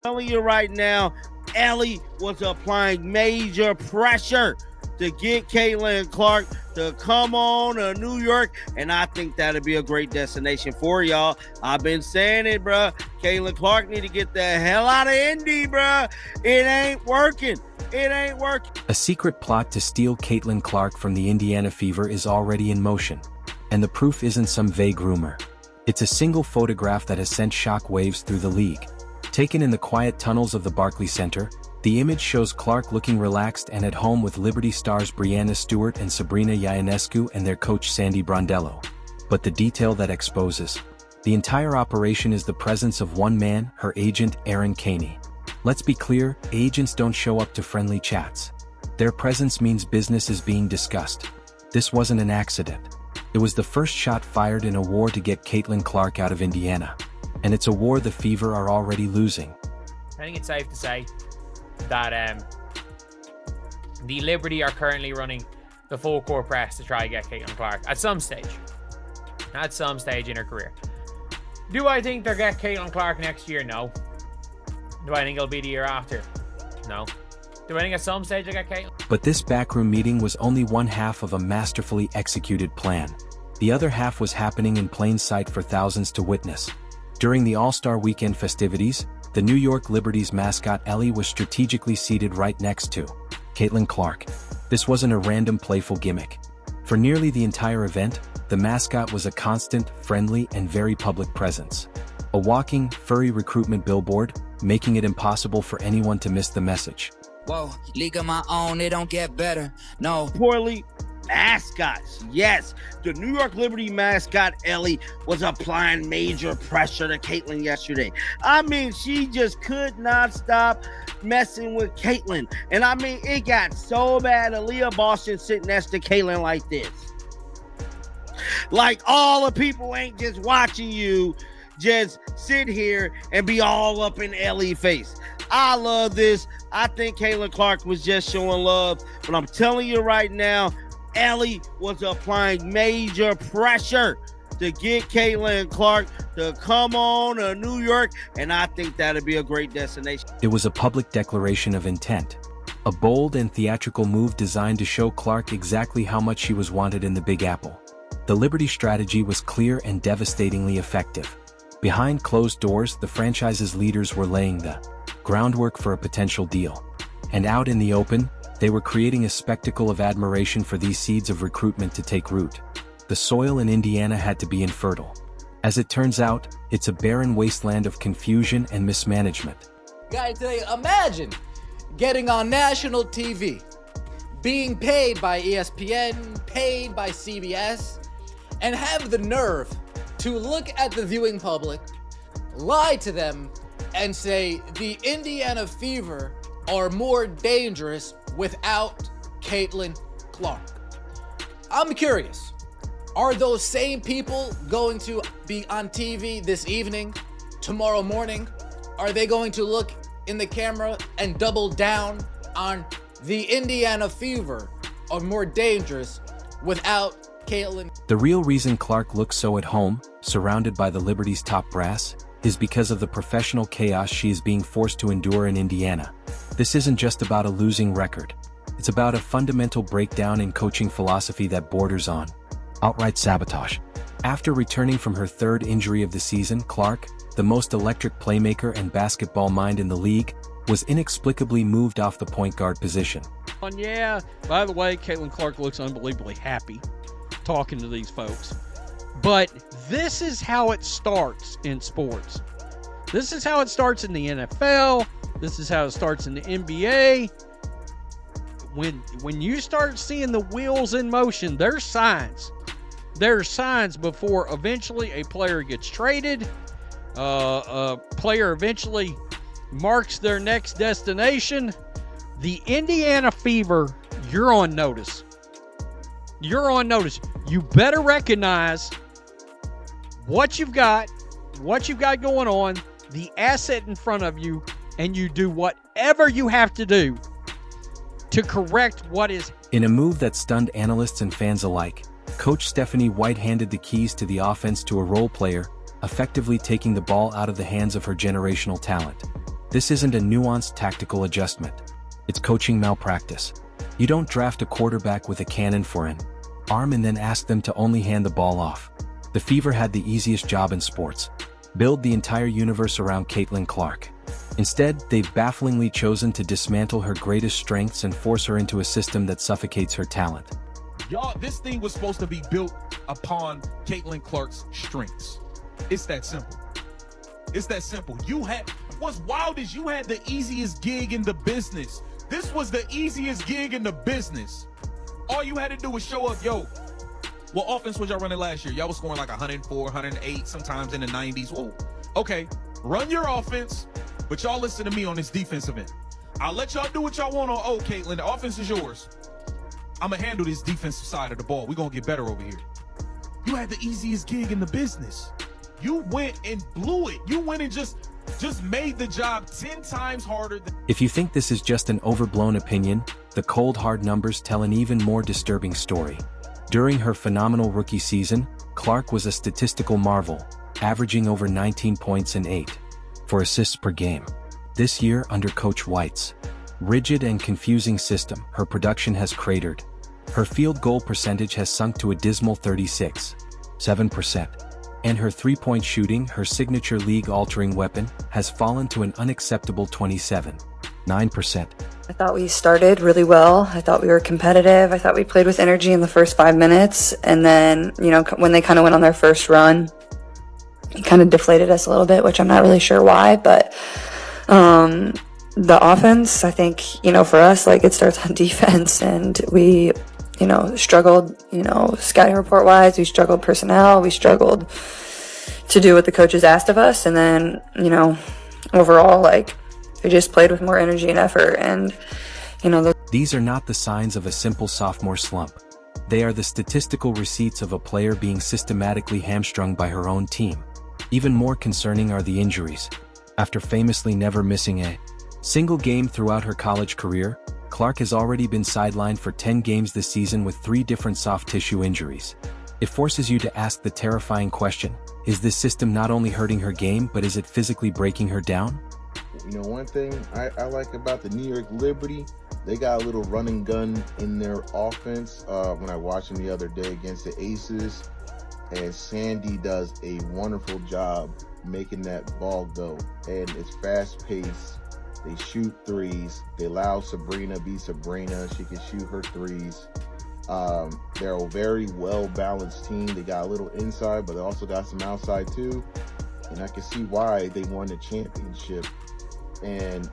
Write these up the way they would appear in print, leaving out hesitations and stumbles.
Telling you right now, Ellie was applying major pressure to get Caitlin Clark to come on to New York, and I think that'd be a great destination for y'all. I've been saying it, bro. Caitlin Clark need to get the hell out of Indy, bro. It ain't working. It ain't working. A secret plot to steal Caitlin Clark from the Indiana Fever is already in motion, and the proof isn't some vague rumor. It's a single photograph that has sent shockwaves through the league. Taken in the quiet tunnels of the Barclays Center, the image shows Clark looking relaxed and at home with Liberty stars Breanna Stewart and Sabrina Ionescu and their coach Sandy Brondello. But the detail that exposes the entire operation is the presence of one man, her agent Aaron Caney. Let's be clear, agents don't show up to friendly chats. Their presence means business is being discussed. This wasn't an accident. It was the first shot fired in a war to get Caitlin Clark out of Indiana. And it's a war the Fever are already losing. I think it's safe to say that the Liberty are currently running the full court press to try to get Caitlin Clark at some stage in her career. Do I think they'll get Caitlin Clark next year? No. Do I think it'll be the year after? No. Do I think at some stage they'll get Caitlin? But this backroom meeting was only one half of a masterfully executed plan. The other half was happening in plain sight for thousands to witness. During the All-Star Weekend festivities, the New York Liberty's mascot Ellie was strategically seated right next to Caitlin Clark. This wasn't a random playful gimmick. For nearly the entire event, the mascot was a constant, friendly, and very public presence. A walking, furry recruitment billboard, making it impossible for anyone to miss the message. Whoa, league of my own, it don't get better. No. Poorly mascots. Yes, the New York Liberty mascot Ellie was applying major pressure to Caitlin yesterday. I mean, she just could not stop messing with Caitlin. And I mean, it got so bad, Aaliyah Boston sitting next to Caitlin like this. Like all the people ain't just watching you just sit here and be all up in Ellie's face. I love this. I think Caitlin Clark was just showing love. But I'm telling you right now, Ellie was applying major pressure to get Caitlin Clark to come on to New York, and I think that'd be a great destination. It was a public declaration of intent. A bold and theatrical move designed to show Clark exactly how much she was wanted in the Big Apple. The Liberty strategy was clear and devastatingly effective. Behind closed doors, the franchise's leaders were laying the groundwork for a potential deal. And out in the open, they were creating a spectacle of admiration for these seeds of recruitment to take root. The soil in Indiana had to be infertile. As it turns out, it's a barren wasteland of confusion and mismanagement. Gotta tell you, imagine getting on national TV, being paid by ESPN, paid by CBS, and have the nerve to look at the viewing public, lie to them, and say the Indiana Fever are more dangerous without Caitlin Clark. I'm curious, are those same people going to be on TV this evening, tomorrow morning? Are they going to look in the camera and double down on the Indiana Fever are more dangerous without Caitlin? The real reason Clark looks so at home, surrounded by the Liberty's top brass, is because of the professional chaos she is being forced to endure in Indiana. This isn't just about a losing record. It's about a fundamental breakdown in coaching philosophy that borders on outright sabotage. After returning from her third injury of the season, Clark, the most electric playmaker and basketball mind in the league, was inexplicably moved off the point guard position. And yeah, by the way, Caitlin Clark looks unbelievably happy talking to these folks. But this is how it starts in sports. This is how it starts in the NFL. This is how it starts in the NBA. When you start seeing the wheels in motion, there's signs. There's signs before eventually a player gets traded. A player eventually marks their next destination. The Indiana Fever, you're on notice. You're on notice. You better recognize what you've got going on, the asset in front of you, and you do whatever you have to do to correct what is. In a move that stunned analysts and fans alike, Coach Stephanie White handed the keys to the offense to a role player, effectively taking the ball out of the hands of her generational talent. This isn't a nuanced tactical adjustment. It's coaching malpractice. You don't draft a quarterback with a cannon for an arm and then ask them to only hand the ball off. The Fever had the easiest job in sports. Build the entire universe around Caitlin Clark. Instead, they've bafflingly chosen to dismantle her greatest strengths and force her into a system that suffocates her talent. Y'all, this thing was supposed to be built upon Caitlin Clark's strengths. It's that simple. It's that simple. What's wild is you had the easiest gig in the business. This was the easiest gig in the business. All you had to do was show up, yo. What offense was y'all running last year? Y'all was scoring like 104, 108, sometimes in the 90s. Whoa. Okay, run your offense, but y'all listen to me on this defensive end. I'll let y'all do what y'all want on Caitlin. The offense is yours. I'm going to handle this defensive side of the ball. We're going to get better over here. You had the easiest gig in the business. You went and blew it. You went and just made the job 10 times harder. If you think this is just an overblown opinion, the cold hard numbers tell an even more disturbing story. During her phenomenal rookie season, Clark was a statistical marvel, averaging over 19 points and 8.4 assists per game. This year, under Coach White's rigid and confusing system, her production has cratered. Her field goal percentage has sunk to a dismal 36.7%. And her three-point shooting, her signature league-altering weapon, has fallen to an unacceptable 27.9%. I thought we started really well. I thought we were competitive. I thought we played with energy in the first 5 minutes. And then, when they kind of went on their first run, it kind of deflated us a little bit, which I'm not really sure why. But the offense, I think, for us, it starts on defense. And we, struggled, scouting report wise, we struggled personnel, we struggled to do what the coaches asked of us. And then, overall, we just played with more energy and effort. And, These are not the signs of a simple sophomore slump. They are the statistical receipts of a player being systematically hamstrung by her own team. Even more concerning are the injuries. After famously never missing a single game throughout her college career, Clark has already been sidelined for 10 games this season with 3 different soft tissue injuries. It forces you to ask the terrifying question, is this system not only hurting her game, but is it physically breaking her down? One thing I like about the New York Liberty, they got a little run and gun in their offense. When I watched them the other day against the Aces, and Sandy does a wonderful job making that ball go. And it's fast-paced. They shoot threes. They allow Sabrina be Sabrina. She can shoot her threes. They're a very well-balanced team. They got a little inside, but they also got some outside too. And I can see why they won the championship. And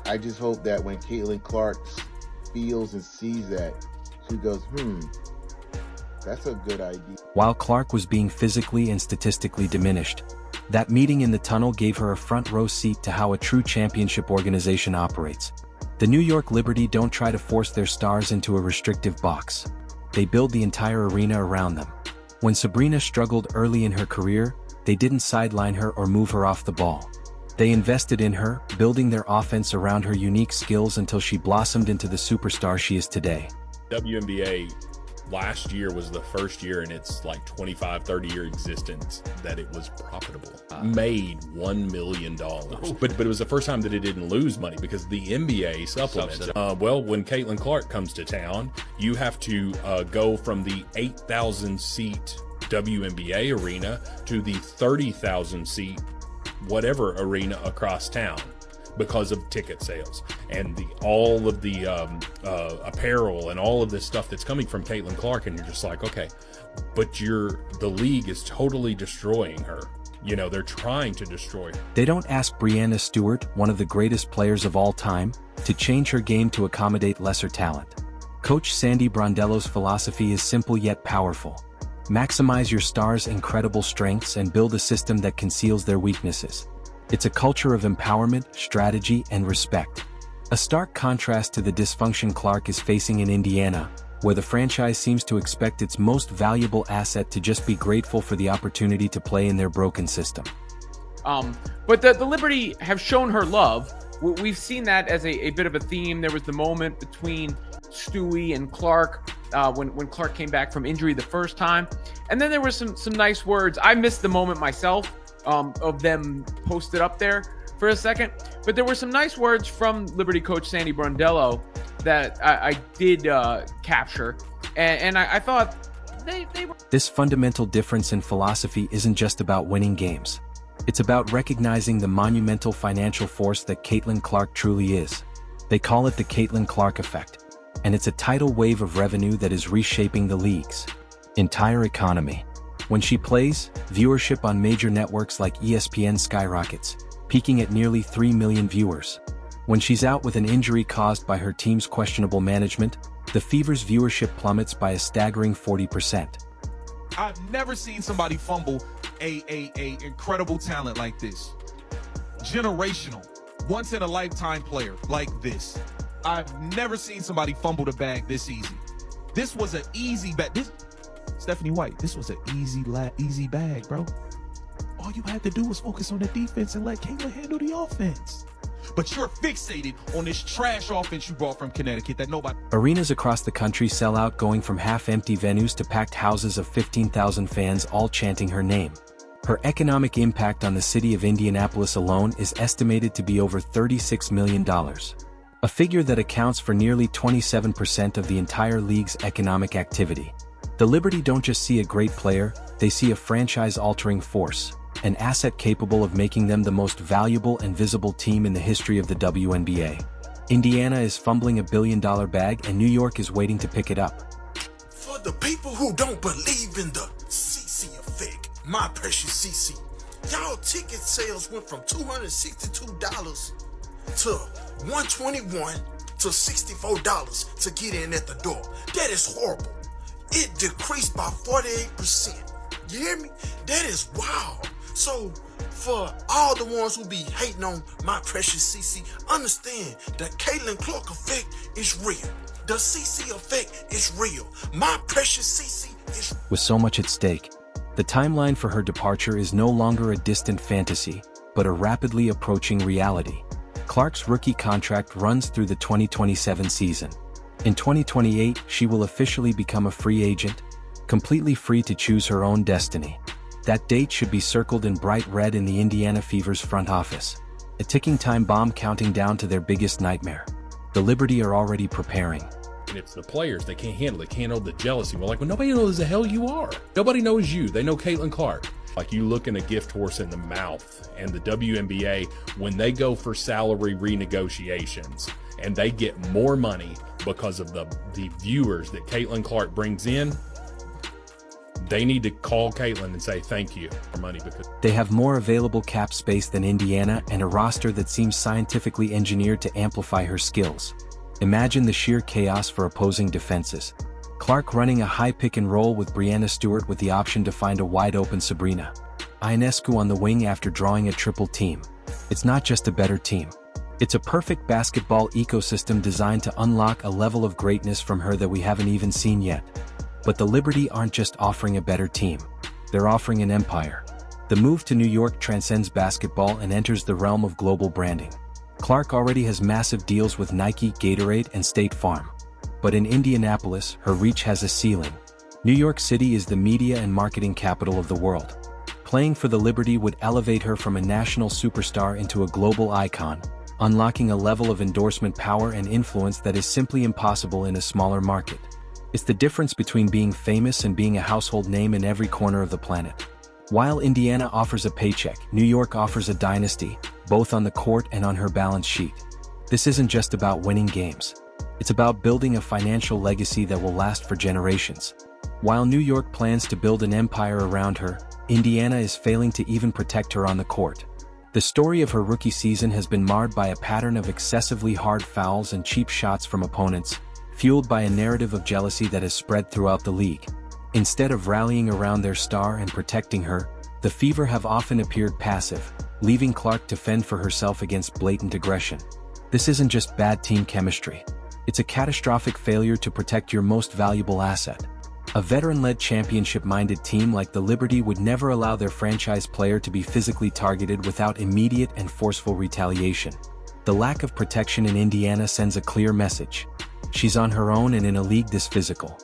I just hope that when Caitlin Clark feels and sees that, she goes, that's a good idea. While Clark was being physically and statistically diminished, that meeting in the tunnel gave her a front row seat to how a true championship organization operates. The New York Liberty don't try to force their stars into a restrictive box. They build the entire arena around them. When Sabrina struggled early in her career, they didn't sideline her or move her off the ball. They invested in her, building their offense around her unique skills until she blossomed into the superstar she is today. WNBA last year was the first year in its 25-30 year existence that it was profitable. Made $1 million. But it was the first time that it didn't lose money because the NBA supplements. When Caitlin Clark comes to town, you have to go from the 8,000 seat WNBA arena to the 30,000 seat whatever arena across town because of ticket sales and all of the apparel and all of this stuff that's coming from Caitlin Clark, and you're just like, okay, but the league is totally destroying her. They're trying to destroy her. They don't ask Breanna Stewart, one of the greatest players of all time, to change her game to accommodate lesser talent. Coach Sandy Brondello's philosophy is simple yet powerful. Maximize your stars' incredible strengths and build a system that conceals their weaknesses. It's a culture of empowerment, strategy, and respect. A stark contrast to the dysfunction Clark is facing in Indiana, where the franchise seems to expect its most valuable asset to just be grateful for the opportunity to play in their broken system. But the Liberty have shown her love. We've seen that as a bit of a theme. There was the moment between Stewie and Clark when Clark came back from injury the first time. And then there was some nice words. I missed the moment myself of them posted up there. for a second. But there were some nice words from Liberty coach Sandy Brondello that I did capture. And I thought they were... This fundamental difference in philosophy isn't just about winning games. It's about recognizing the monumental financial force that Caitlin Clark truly is. They call it the Caitlin Clark effect, and it's a tidal wave of revenue that is reshaping the league's entire economy. When she plays, viewership on major networks like ESPN skyrockets, peaking at nearly 3 million viewers. When she's out with an injury caused by her team's questionable management, the Fever's viewership plummets by a staggering 40%. I've never seen somebody fumble a incredible talent like this. Generational, once in a lifetime player like this. I've never seen somebody fumble the bag this easy. This was an easy bag. Stephanie White, this was an easy bag, bro. All you had to do was focus on the defense and let Kayla handle the offense. But you're fixated on this trash offense you brought from Connecticut that nobody... Arenas across the country sell out, going from half-empty venues to packed houses of 15,000 fans all chanting her name. Her economic impact on the city of Indianapolis alone is estimated to be over $36 million. A figure that accounts for nearly 27% of the entire league's economic activity. The Liberty don't just see a great player, they see a franchise-altering force, an asset capable of making them the most valuable and visible team in the history of the WNBA. Indiana is fumbling $1 billion bag and New York is waiting to pick it up. For the people who don't believe in the CC effect, my precious CC, y'all ticket sales went from $262 to $121 to $64 to get in at the door. That is horrible. It decreased by 48%. You hear me? That is wild. So for all the ones who be hating on my precious CC, understand the Caitlin Clark effect is real. The CC effect is real. My precious CC is... With so much at stake, the timeline for her departure is no longer a distant fantasy, but a rapidly approaching reality. Clark's rookie contract runs through the 2027 season. In 2028, she will officially become a free agent, completely free to choose her own destiny. That date should be circled in bright red in the Indiana Fever's front office. A ticking time bomb counting down to their biggest nightmare. The Liberty are already preparing. And it's the players, they can't handle it, can't hold the jealousy. Well, like, well, nobody knows the hell you are. Nobody knows you. They know Caitlin Clark. Like, you looking a gift horse in the mouth. And the WNBA, when they go for salary renegotiations and they get more money because of the viewers that Caitlin Clark brings in, they need to call Caitlin and say thank you for money, because they have more available cap space than Indiana and a roster that seems scientifically engineered to amplify her skills. Imagine the sheer chaos for opposing defenses. Clark running a high pick and roll with Brianna Stewart with the option to find a wide-open Sabrina Ionescu on the wing after drawing a triple team. It's not just a better team. It's a perfect basketball ecosystem designed to unlock a level of greatness from her that we haven't even seen yet. But the Liberty aren't just offering a better team. They're offering an empire. The move to New York transcends basketball and enters the realm of global branding. Clark already has massive deals with Nike, Gatorade, and State Farm. But in Indianapolis, her reach has a ceiling. New York City is the media and marketing capital of the world. Playing for the Liberty would elevate her from a national superstar into a global icon, unlocking a level of endorsement power and influence that is simply impossible in a smaller market. It's the difference between being famous and being a household name in every corner of the planet. While Indiana offers a paycheck, New York offers a dynasty, both on the court and on her balance sheet. This isn't just about winning games. It's about building a financial legacy that will last for generations. While New York plans to build an empire around her, Indiana is failing to even protect her on the court. The story of her rookie season has been marred by a pattern of excessively hard fouls and cheap shots from opponents, fueled by a narrative of jealousy that has spread throughout the league. Instead of rallying around their star and protecting her, the Fever have often appeared passive, leaving Clark to fend for herself against blatant aggression. This isn't just bad team chemistry. It's a catastrophic failure to protect your most valuable asset. A veteran-led championship-minded team like the Liberty would never allow their franchise player to be physically targeted without immediate and forceful retaliation. The lack of protection in Indiana sends a clear message. She's on her own and in a league this physical.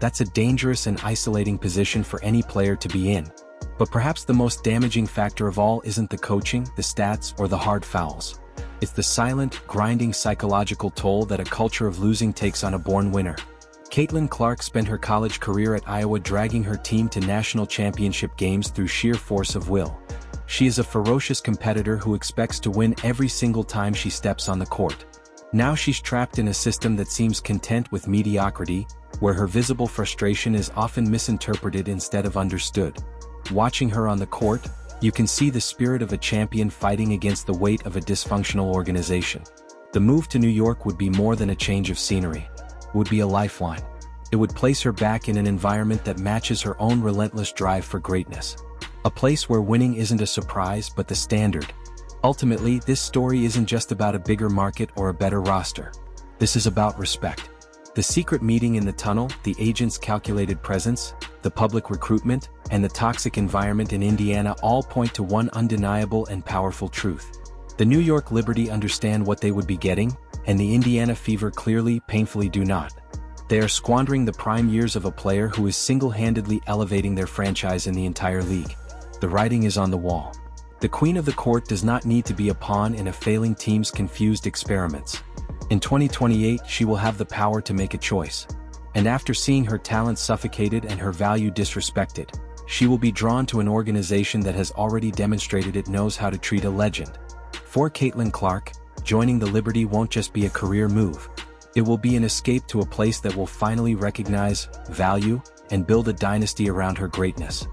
That's a dangerous and isolating position for any player to be in. But perhaps the most damaging factor of all isn't the coaching, the stats, or the hard fouls. It's the silent, grinding psychological toll that a culture of losing takes on a born winner. Caitlin Clark spent her college career at Iowa dragging her team to national championship games through sheer force of will. She is a ferocious competitor who expects to win every single time she steps on the court. Now she's trapped in a system that seems content with mediocrity, where her visible frustration is often misinterpreted instead of understood. Watching her on the court, you can see the spirit of a champion fighting against the weight of a dysfunctional organization. The move to New York would be more than a change of scenery. It would be a lifeline. It would place her back in an environment that matches her own relentless drive for greatness. A place where winning isn't a surprise but the standard. Ultimately, this story isn't just about a bigger market or a better roster. This is about respect. The secret meeting in the tunnel, the agent's calculated presence, the public recruitment, and the toxic environment in Indiana all point to one undeniable and powerful truth. The New York Liberty understand what they would be getting, and the Indiana Fever clearly, painfully do not. They are squandering the prime years of a player who is single-handedly elevating their franchise in the entire league. The writing is on the wall. The queen of the court does not need to be a pawn in a failing team's confused experiments. In 2028, she will have the power to make a choice. And after seeing her talent suffocated and her value disrespected, she will be drawn to an organization that has already demonstrated it knows how to treat a legend. For Caitlin Clark, joining the Liberty won't just be a career move. It will be an escape to a place that will finally recognize, value, and build a dynasty around her greatness.